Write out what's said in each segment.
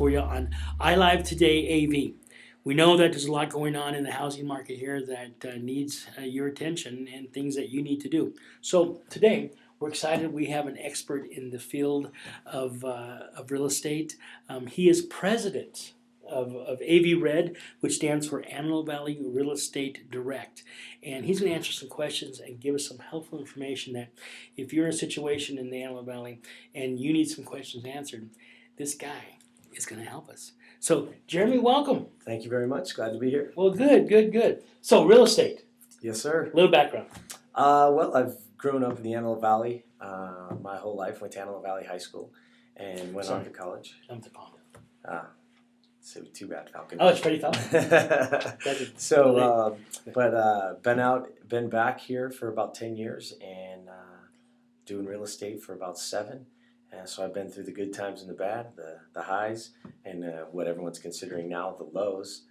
for you on iLive Today AV. We know that there's a lot going on in the housing market here that needs your attention and things that you need to do. So today, we're excited. We have an expert in the field of real estate. He is president of AV Red, which stands for Antelope Valley Real Estate Direct. And he's going to answer some questions and give us some helpful information that if you're in a situation in the Antelope Valley and you need some questions answered, this guy is going to help us. So, Jeremy, welcome. Thank you very much. Glad to be here. Well, good. So, real estate. Yes, sir. A little background. Well, I've grown up in the Antelope Valley my whole life. Went to Antelope Valley High School and went on to college. I'm the Pondo. So too bad, Falcon. Oh, it's Freddie Falcon. So, been back here for about 10 years and doing real estate for about 7. And so I've been through the good times and the bad, the highs, and what everyone's considering now the lows.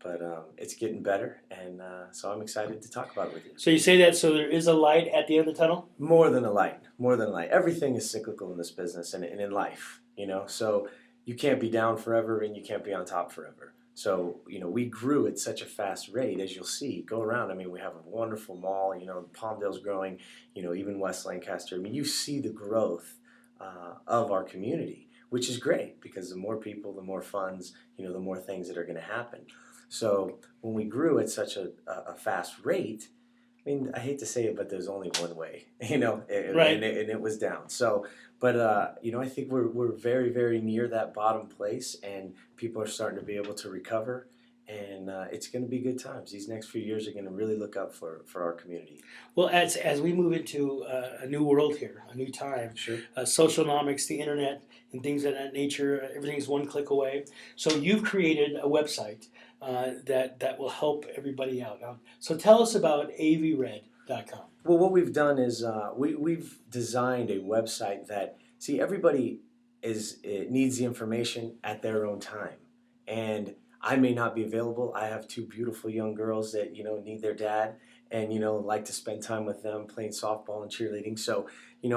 But it's getting better, and so I'm excited to talk about it with you. So you say that so there is a light at the end of the tunnel? More than a light. Everything is cyclical in this business and in life, So you can't be down forever and you can't be on top forever. So, we grew at such a fast rate, as you'll see. Go around, we have a wonderful mall, Palmdale's growing, even West Lancaster. You see the growth of our community, which is great because the more people, the more funds, the more things that are going to happen. So when we grew at such a fast rate, I hate to say it, but there's only one way, Right. and it was down. So, but I think we're very, very near that bottom place, and people are starting to be able to recover, and it's going to be good times. These next few years are going to really look up for our community. Well, as we move into a new world here, a new time, Sure. Socialnomics, the internet, and things of that nature, everything's one click away. So you've created a website that will help everybody out. So tell us about avred.com. Well, what we've done is we've designed a website that, everybody needs the information at their own time. And I may not be available. I have 2 beautiful young girls that, need their dad and, like to spend time with them playing softball and cheerleading. So,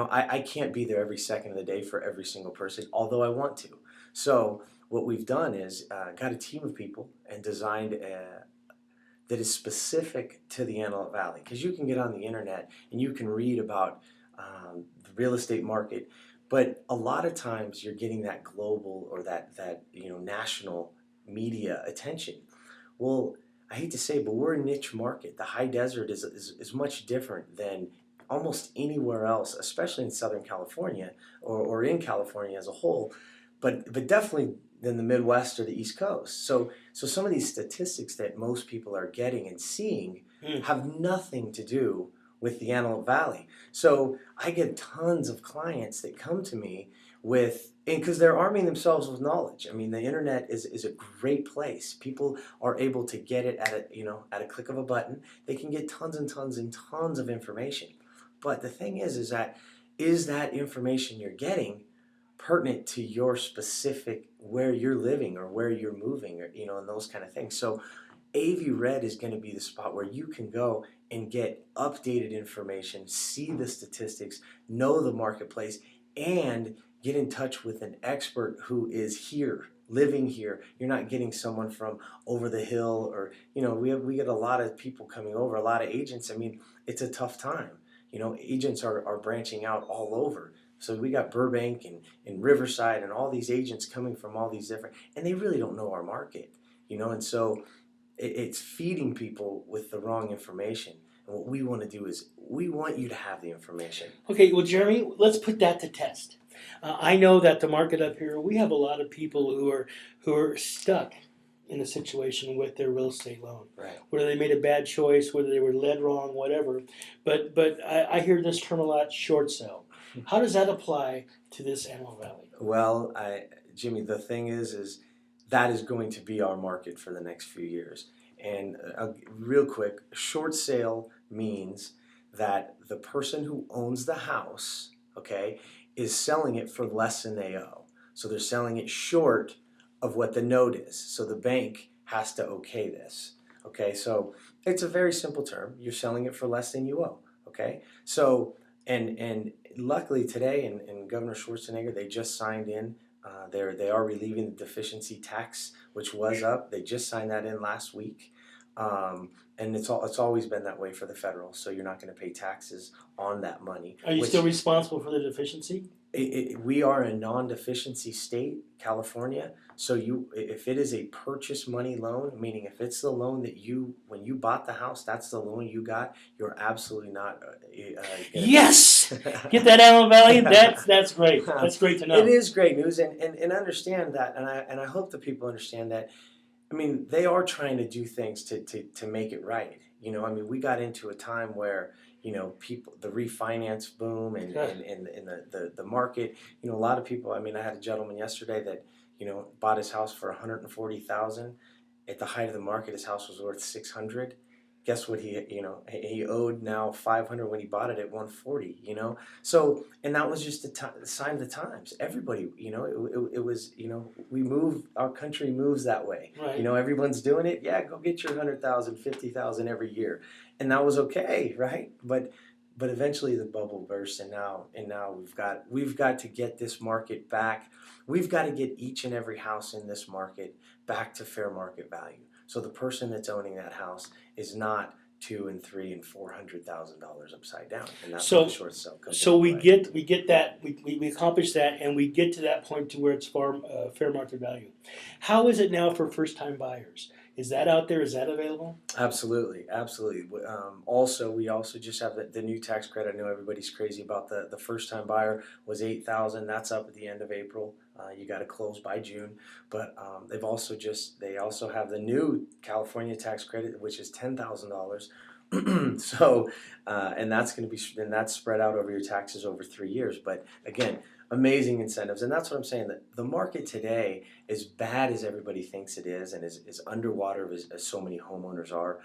I can't be there every second of the day for every single person, although I want to. So what we've done is got a team of people and designed that is specific to the Antelope Valley. Because you can get on the internet and you can read about the real estate market, but a lot of times you're getting that global or that national media attention. Well, I hate to say, but we're a niche market. The high desert is much different than almost anywhere else, especially in Southern California or in California as a whole, but definitely than the Midwest or the East Coast. So some of these statistics that most people are getting and seeing have nothing to do with the Antelope Valley. So I get tons of clients that come to me because they're arming themselves with knowledge. The internet is a great place. People are able to get it at a click of a button. They can get tons and tons and tons of information. But the thing is that information you're getting pertinent to your specific where you're living or where you're moving or and those kind of things. So AV Red is going to be the spot where you can go and get updated information, see the statistics, know the marketplace, and get in touch with an expert who is here, living here. You're not getting someone from over the hill or, we get a lot of people coming over, a lot of agents. It's a tough time. Agents are branching out all over. So we got Burbank and Riverside and all these agents coming from all these different, and they really don't know our market, and so it's feeding people with the wrong information. And what we want to do is we want you to have the information. Okay, well, Jeremy, let's put that to test. I know that the market up here, we have a lot of people who are stuck in a situation with their real estate loan. Right. Whether they made a bad choice, whether they were led wrong, whatever. But I hear this term a lot, short sale. How does that apply to this Antelope Valley? Well, Jimmy, the thing is that is going to be our market for the next few years. And real quick, short sale means that the person who owns the house, is selling it for less than they owe. So they're selling it short of what the note is. So the bank has to okay this. So it's a very simple term. You're selling it for less than you owe. So and luckily today, and Governor Schwarzenegger, they just signed in They are relieving the deficiency tax, which was up. They just signed that in last week. And it's always been that way for the federal, so you're not going to pay taxes on that money. Are you which still responsible for the deficiency? we are a non-deficiency state, California. So if it is a purchase money loan, meaning if it's the loan that when you bought the house, that's the loan you got, you're absolutely not. Yes, get that, Allen Valley. That's great. That's great to know. It is great news, and understand that, and I hope that people understand that. I mean, they are trying to do things to make it right. You know, I mean, we got into a time where, you know, the refinance boom and the market, you know, a lot of people, I mean, I had a gentleman yesterday that, you know, bought his house for $140,000. At the height of the market, his house was worth $600. Guess what he owed now $500 when he bought it at $140, you know? So, and that was just the sign of the times. Everybody, you know, it was, you know, our country moves that way. Right. You know, everyone's doing it. Yeah, go get your 100,000, 50,000 every year. And that was okay, right? But eventually the bubble burst, and now we've got to get this market back. We've got to get each and every house in this market back to fair market value. So the person that's owning that house is not $200,000 and $300,000 and $400,000 upside down, and that's So- what the short sell comes. So we into play. get that, we accomplish that, and we get to that point to where it's fair market value. How is it now for first time buyers? Is that out there? Is that available? Absolutely. Also, we also just have the new tax credit. I know everybody's crazy about the first time buyer was $8,000. That's up at the end of April. You got to close by June, but they also have the new California tax credit, which is $10,000. So, and that's spread out over your taxes over 3 years. But again, amazing incentives, and that's what I'm saying. That the market today, as bad as everybody thinks it is, and as underwater as so many homeowners are,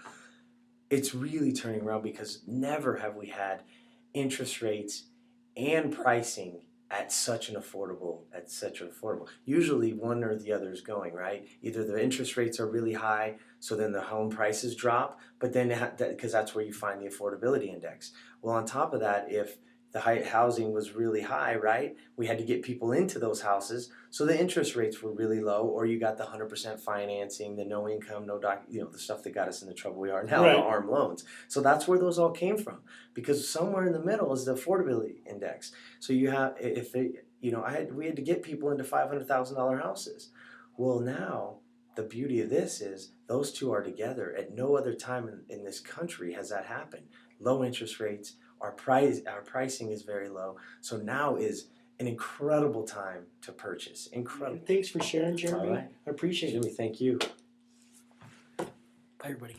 it's really turning around, because never have we had interest rates and pricing at such an affordable. Usually one or the other is going, right. Either the interest rates are really high, so then the home prices drop, but then because that's where you find the affordability index. Well, on top of that, if the housing was really high, right, we had to get people into those houses, so the interest rates were really low, or you got the 100% financing, the no income, no doc, you know, the stuff that got us in the trouble we are now, Right. the ARM loans. So that's where those all came from, because somewhere in the middle is the affordability index. So you have, we had to get people into $500,000 houses. Well, now the beauty of this is those two are together. At no other time in this country has that happened. Low interest rates. Our pricing is very low, so now is an incredible time to purchase. Incredible. Thanks for sharing, Jeremy. All right. I appreciate it. Jimmy, thank you. Bye, everybody.